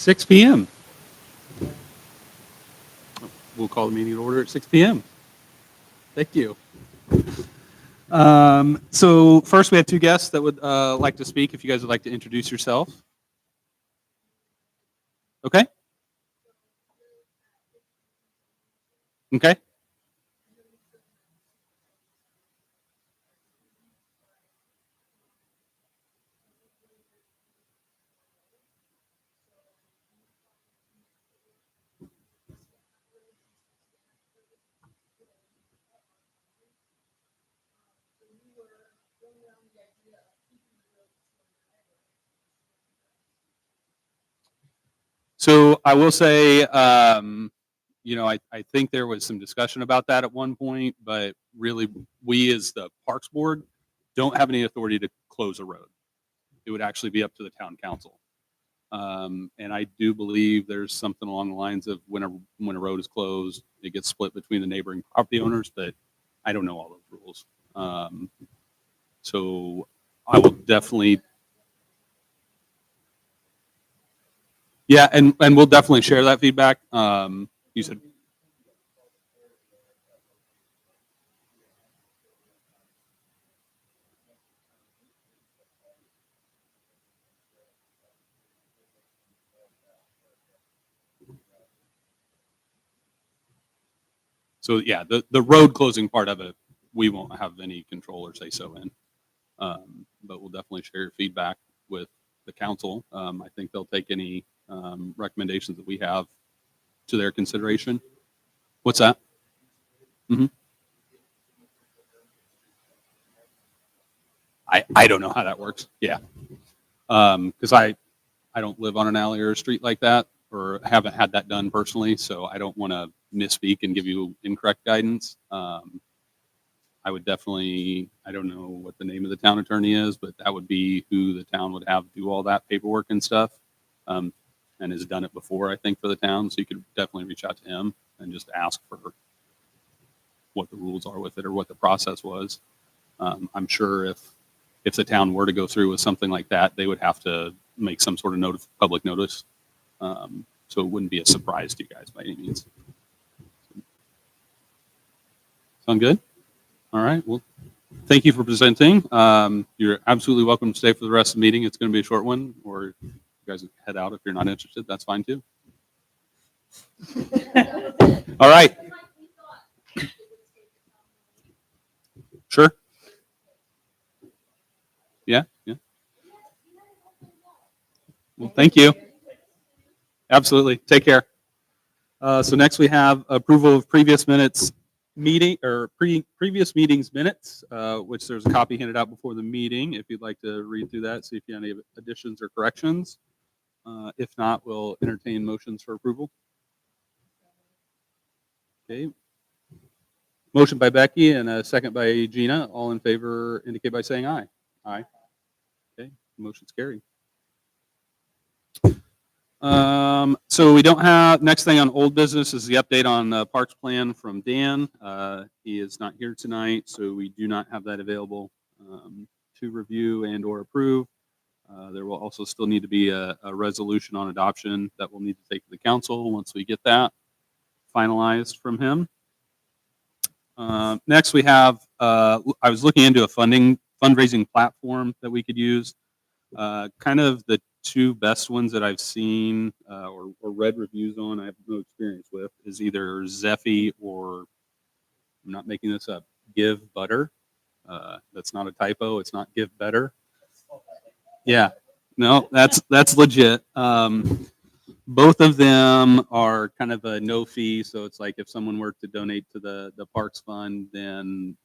6 p.m. We'll call the meeting to order at 6 p.m. Thank you. So first we have two guests that would like to speak. If you guys would like to introduce yourself. Okay. Okay. So I will say, I think there was some discussion about that at one point, but really we as the Parks Board don't have any authority to close a road. It would actually be up to the town council. And I do believe there's something along the lines of when a road is closed, it gets split between the neighboring property owners, but I don't know all those rules. So I will definitely, yeah, and we'll definitely share that feedback. You said, so yeah, the road closing part of it, we won't have any control or say so in. But we'll definitely share your feedback with the council. I think they'll take any recommendations that we have to their consideration. What's that? Mm-hmm. I don't know how that works. Yeah. Because I don't live on an alley or a street like that, or haven't had that done personally, so I don't want to misspeak and give you incorrect guidance. I would definitely, I don't know what the name of the town attorney is, but that would be who the town would have do all that paperwork and stuff, and has done it before, I think, for the town. So you could definitely reach out to him and just ask for what the rules are with it or what the process was. I'm sure if the town were to go through with something like that, they would have to make some sort of public notice. So it wouldn't be a surprise to you guys by any means. Sound good? All right. Well, thank you for presenting. You're absolutely welcome to stay for the rest of the meeting. It's going to be a short one, or you guys head out if you're not interested. That's fine too. All right. Sure. Yeah. Yeah. Well, thank you. Absolutely. Take care. So next we have approval of previous minutes meeting or previous meetings minutes, which there's a copy handed out before the meeting. If you'd like to read through that, see if you have any additions or corrections. If not, we'll entertain motions for approval. Okay. Motion by Becky and a second by Gina. All in favor indicate by saying aye. Aye. Okay. Motion's carried. So we don't have, next thing on old business is the update on the parks plan from Dan. He is not here tonight, so we do not have that available to review and or approve. There will also still need to be a resolution on adoption that we'll need to take to the council once we get that finalized from him. Next we have, I was looking into a fundraising platform that we could use. Kind of the two best ones that I've seen or read reviews on, I have no experience with, is either Zeffy or, I'm not making this up, Give Butter. That's not a typo. It's not Give Better. Yeah, no, that's legit. Both of them are kind of a no fee. So it's like if someone were to donate to the Parks Fund, then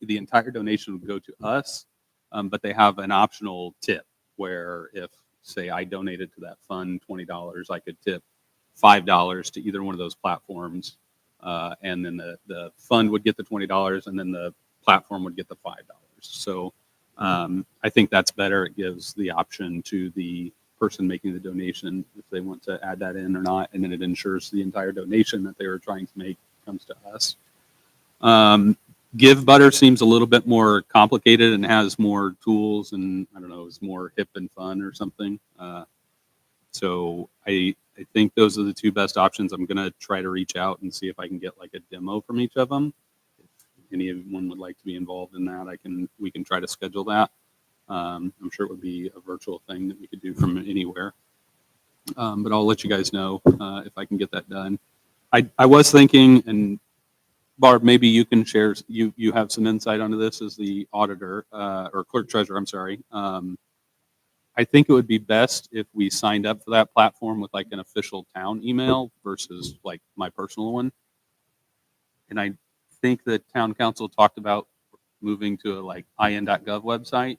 the entire donation would go to us. But they have an optional tip where if, say, I donated to that fund $20, I could tip $5 to either one of those platforms. And then the fund would get the $20 and then the platform would get the $5. So I think that's better. It gives the option to the person making the donation if they want to add that in or not. And then it ensures the entire donation that they were trying to make comes to us. Give Butter seems a little bit more complicated and has more tools and I don't know, it's more hip and fun or something. So I think those are the two best options. I'm gonna try to reach out and see if I can get like a demo from each of them. If anyone would like to be involved in that, we can try to schedule that. I'm sure it would be a virtual thing that we could do from anywhere. But I'll let you guys know if I can get that done. I was thinking, and Barb, maybe you can share. You have some insight onto this as the auditor or clerk treasurer. I'm sorry. I think it would be best if we signed up for that platform with like an official town email versus like my personal one. And I think the town council talked about moving to a like in.gov website.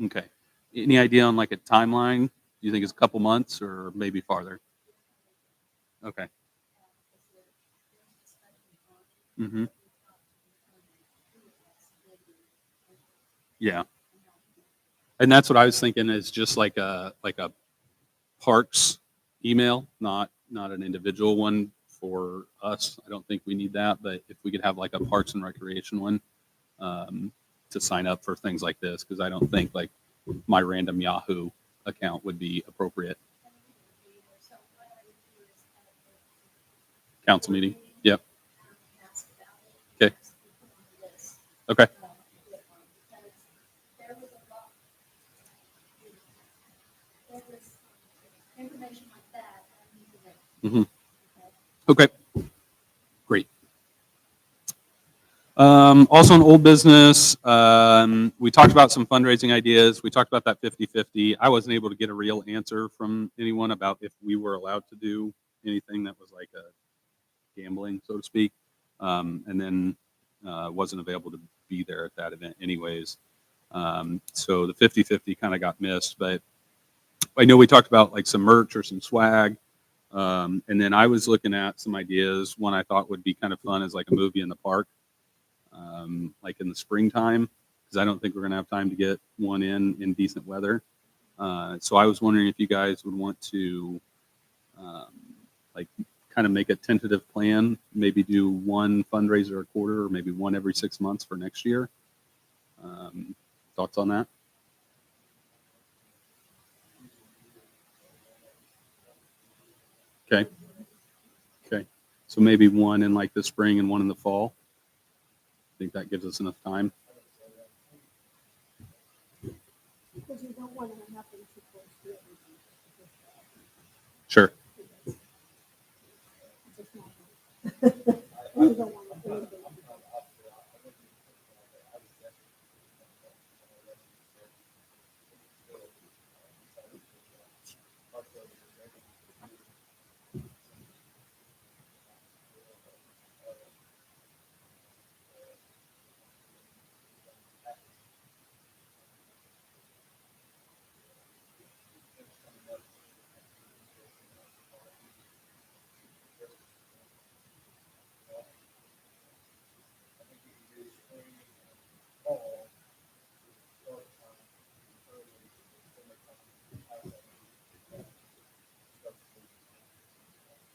Okay. Any idea on like a timeline? Do you think it's a couple months or maybe farther? Okay. Hmm. Yeah. And that's what I was thinking is just like a parks email, not an individual one for us. I don't think we need that, but if we could have like a parks and recreation one um, to sign up for things like this, because I don't think like my random Yahoo account would be appropriate. Council meeting. Yep. Okay. Okay. Hmm. Okay. Great. Also in old business, we talked about some fundraising ideas. We talked about that 50-50. I wasn't able to get a real answer from anyone about if we were allowed to do anything that was like a gambling, so to speak. And then wasn't available to be there at that event anyways. So the 50-50 kind of got missed, but I know we talked about like some merch or some swag. And then I was looking at some ideas. One I thought would be kind of fun is like a movie in the park, like in the springtime, because I don't think we're going to have time to get one in decent weather. So I was wondering if you guys would want to um, like kind of make a tentative plan, maybe do one fundraiser a quarter or maybe one every 6 months for next year. Thoughts on that? Okay. Okay. So maybe one in like the spring and one in the fall. I think that gives us enough time. Sure.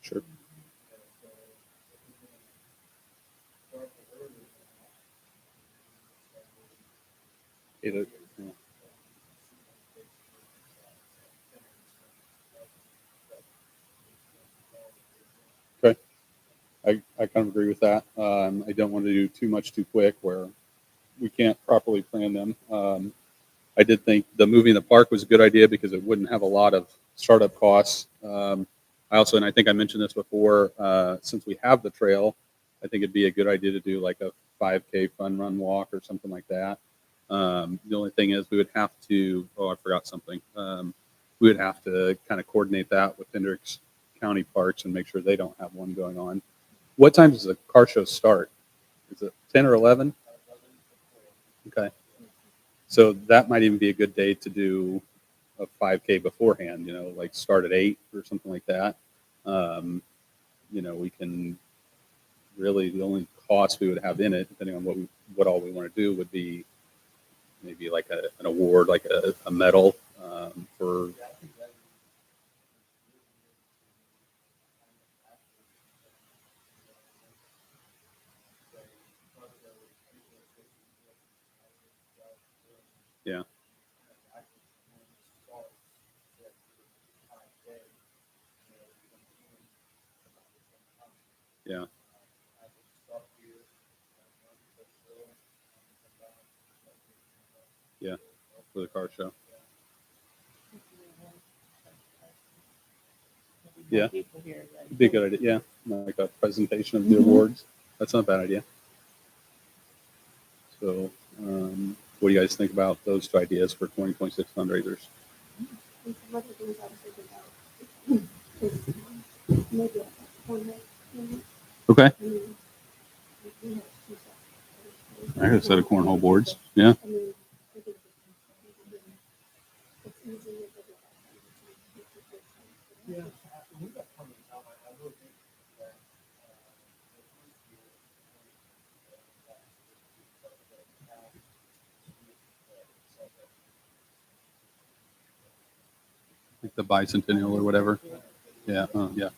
Sure. Yeah. Okay. I kind of agree with that. I don't want to do too much too quick where we can't properly plan them. I did think the movie in the park was a good idea because it wouldn't have a lot of startup costs. I also, and I think I mentioned this before, since we have the trail, I think it'd be a good idea to do like a 5K fun run walk or something like that. The only thing is we would have to, oh, I forgot something. We would have to kind of coordinate that with Hendricks County Parks and make sure they don't have one going on. What time does the car show start? Is it 10 or 11? Okay. So that might even be a good day to do a 5K beforehand, like start at 8 or something like that. Um, we can really, the only cost we would have in it, depending on what all we want to do, would be maybe like an award, like a medal for. Yeah. Yeah. Yeah. For the car show. Yeah. People here that Be a good idea. Yeah. Like a presentation of the awards. That's not a bad idea. So, what do you guys think about those two ideas for 2026 fundraisers? And some other things I was thinking about is maybe a cornhole tournament. Okay. I mean, we have two sets. I have a set of cornhole boards. Yeah. I mean, I think it's easy. It doesn't have time. Like the bicentennial or whatever. Yeah. Yeah.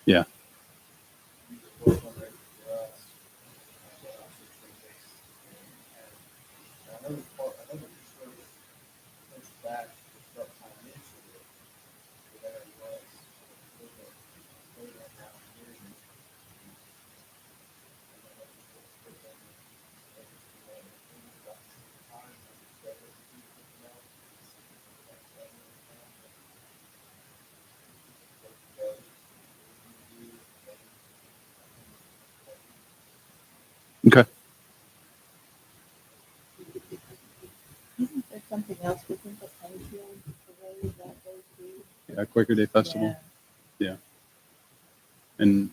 Yeah. Okay. Isn't there something else within the Playfield parade that they do? Yeah. Quaker Day Festival. Yeah. And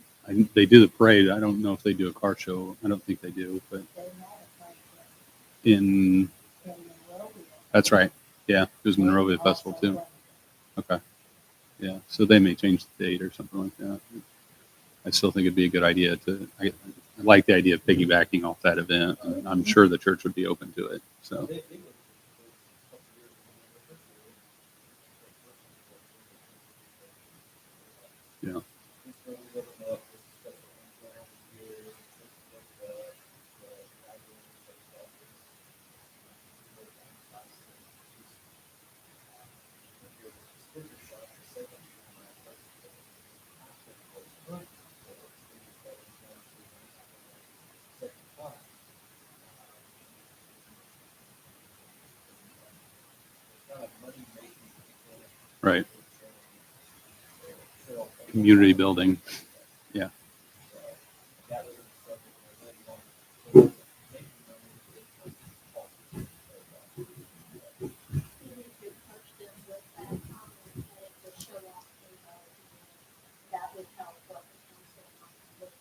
they do the parade. I don't know if they do a car show. I don't think they do, but They had a fight in in Monrovia. that's right. Yeah, it was Monrovia Festival too. Okay. Yeah, so they may change the date or something like that. I still think it'd be a good idea to. I like the idea of piggybacking off that event, and I'm sure the church would be open to it. So yeah. Right. Community building. Yeah. Maybe if you approach them with that comment that it would show off, that would help what the council might look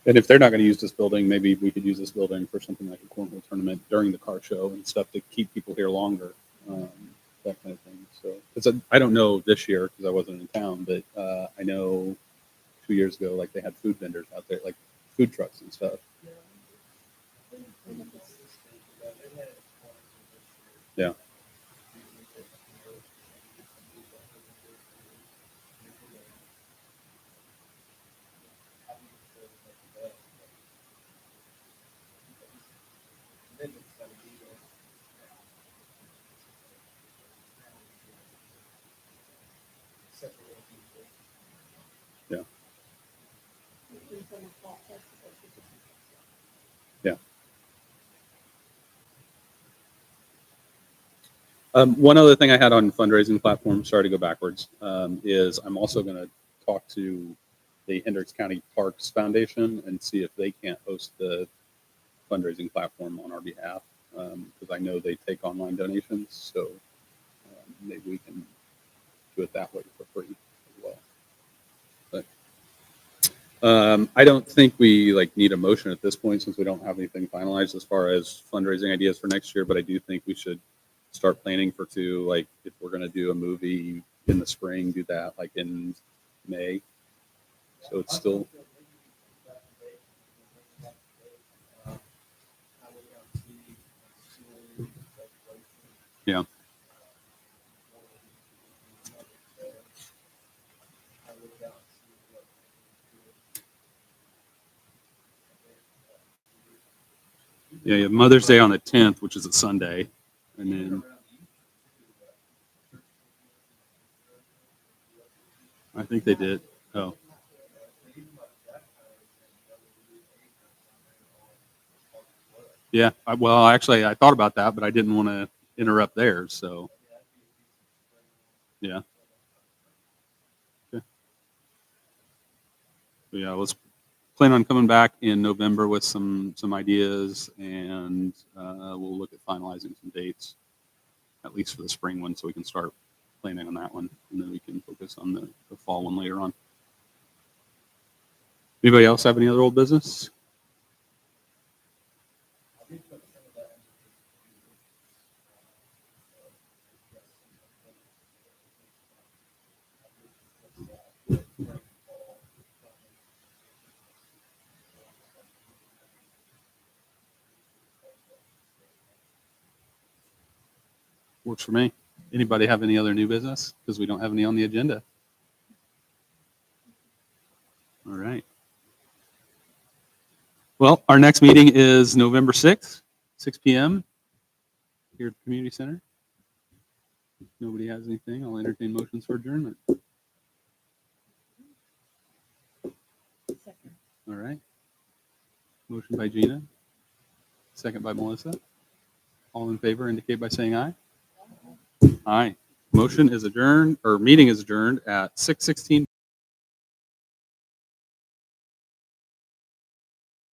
And if they're not going to use this building, maybe we could use this building for something like a cornhole tournament during the car show and stuff to keep people here longer, that kind of thing. So, I don't know this year because I wasn't in town, but I know 2 years ago, like they had food vendors out there, like food trucks and stuff. Yeah. Yeah. in from a fall festival to different. Yeah. One other thing I had on fundraising platform, sorry to go backwards, is I'm also going to talk to the Hendricks County Parks Foundation and see if they can't host the fundraising platform on our behalf, because I know they take online donations, so maybe we can do it that way for free as well. But I don't think we need a motion at this point since we don't have anything finalized as far as fundraising ideas for next year. But I do think we should start planning for if we're going to do a movie in the spring, do that in May. So it's still, yeah. Yeah, you have Mother's Day on the 10th, which is a Sunday. And then I think they did. Oh, yeah. Well, actually, I thought about that, but I didn't want to interrupt theirs. So, yeah. Okay. So, yeah, let's plan on coming back in November with some ideas, and we'll look at finalizing some dates, at least for the spring one, so we can start planning on that one, and then we can focus on the fall one later on. Anybody else have any other old business? Works for me. Anybody have any other new business? Because we don't have any on the agenda. All right. Well, our next meeting is November 6th, 6 p.m. here at the community center. If nobody has anything, I'll entertain motions for adjournment. Second. All right. Motion by Gina. Second by Melissa. All in favor indicate by saying aye. Aye. Motion is adjourned, or meeting is adjourned at 6:16.